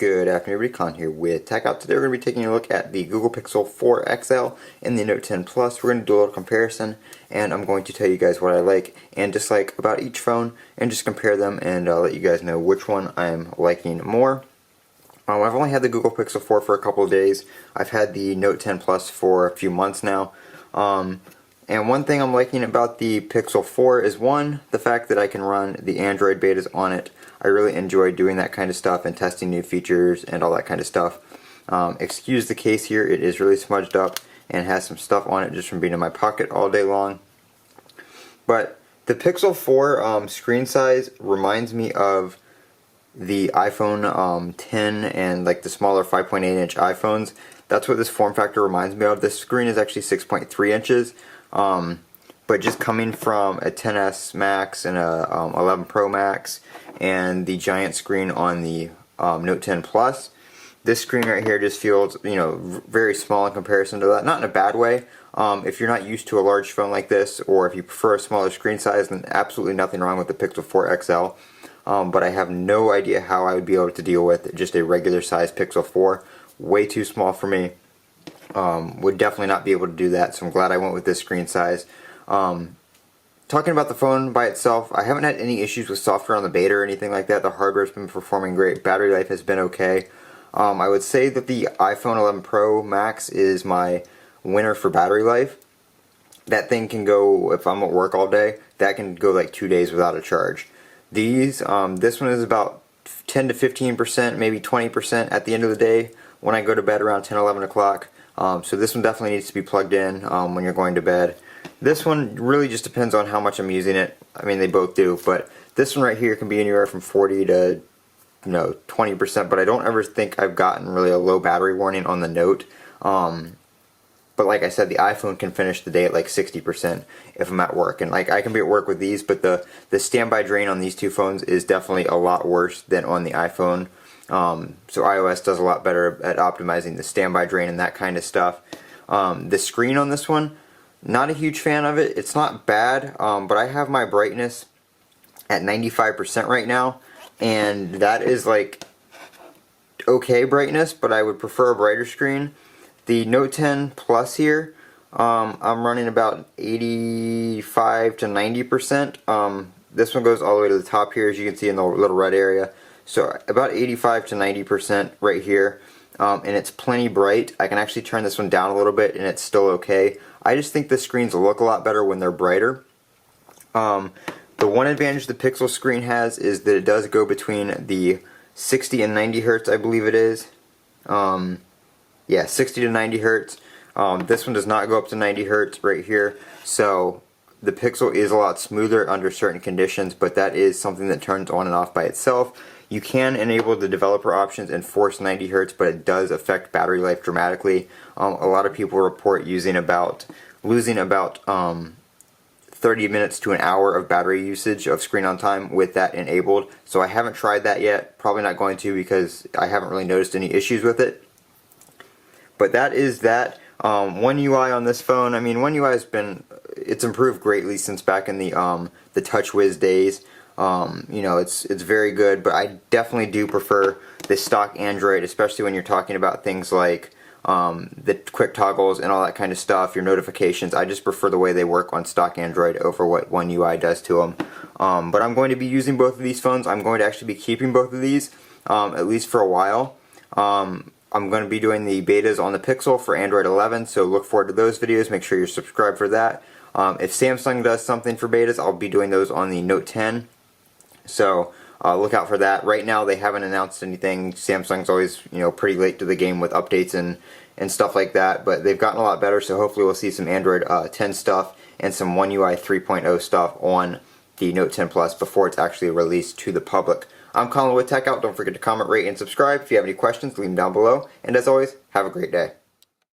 Good afternoon, everybody. Con here with Techout. Today we're going to be taking a look at the Google Pixel 4 XL and the Note 10 Plus. We're going to do a little comparison, and I'm going to tell you guys what I like and dislike about each phone, and just compare them, and let you guys know which one I'm liking more. I've only had the Google Pixel 4 for a couple of days. I've had the Note 10 Plus for a few months now. And one thing I'm liking about the Pixel 4 is, one, the fact that I can run the Android betas on it. I really enjoy doing that kind of stuff and testing new features and all that kind of stuff. Excuse the case here, it is really smudged up and has some stuff on it just from being in my pocket all day long. But the Pixel 4 screen size reminds me of the iPhone 10 and like the smaller 5.8 inch iPhones. That's what this form factor reminds me of. This screen is actually 6.3 inches. But just coming from a 10s Max and a 11 Pro Max and the giant screen on the Note 10 Plus, this screen right here just feels, very small in comparison to that. Not in a bad way. If you're not used to a large phone like this, or if you prefer a smaller screen size, then absolutely nothing wrong with the Pixel 4 XL. But I have no idea how I would be able to deal with just a regular size Pixel 4. Way too small for me. Would definitely not be able to do that, so I'm glad I went with this screen size. Talking about the phone by itself, I haven't had any issues with software on the beta or anything like that. The hardware's been performing great. Battery life has been okay. I would say that the iPhone 11 Pro Max is my winner for battery life. That thing can go, if I'm at work all day, that can go like 2 days without a charge. This one is about 10 to 15%, maybe 20% at the end of the day when I go to bed around 10, 11 o'clock. So this one definitely needs to be plugged in when you're going to bed. This one really just depends on how much I'm using it. I mean, they both do, but this one right here can be anywhere from 40 to 20%, but I don't ever think I've gotten really a low battery warning on the Note. But like I said, the iPhone can finish the day at like 60% if I'm at work, and like I can be at work with these, but the standby drain on these two phones is definitely a lot worse than on the iPhone. So iOS does a lot better at optimizing the standby drain and that kind of stuff. The screen on this one, not a huge fan of it. It's not bad, but I have my brightness at 95% right now, and that is like okay brightness, but I would prefer a brighter screen. The Note 10 Plus here, I'm running about 85 to 90%. This one goes all the way to the top here, as you can see in the little red area. So about 85 to 90% right here, and it's plenty bright. I can actually turn this one down a little bit and it's still okay. I just think the screens look a lot better when they're brighter. The one advantage the Pixel screen has is that it does go between the 60 and 90 Hertz, I believe it is. Yeah, 60 to 90 Hertz. This one does not go up to 90 Hertz right here. So the Pixel is a lot smoother under certain conditions, but that is something that turns on and off by itself. You can enable the developer options and force 90 Hertz, but it does affect battery life dramatically. A lot of people report losing about 30 minutes to an hour of battery usage of screen on time with that enabled. So I haven't tried that yet. Probably not going to, because I haven't really noticed any issues with it. But that is that. One UI on this phone, I mean, One UI it's improved greatly since back in the TouchWiz days. It's very good, but I definitely do prefer the stock Android, especially when you're talking about things like the quick toggles and all that kind of stuff, your notifications. I just prefer the way they work on stock Android over what One UI does to them. But I'm going to be using both of these phones. I'm going to actually be keeping both of these, at least for a while. I'm going to be doing the betas on the Pixel for Android 11, so look forward to those videos. Make sure you're subscribed for that. If Samsung does something for betas, I'll be doing those on the Note 10. So look out for that. Right now they haven't announced anything. Samsung's always pretty late to the game with updates and stuff like that, but they've gotten a lot better, so hopefully we'll see some Android 10 stuff and some One UI 3.0 stuff on the Note 10 Plus before it's actually released to the public. I'm Colin with Techout. Don't forget to comment, rate, and subscribe. If you have any questions, leave them down below. And as always, have a great day.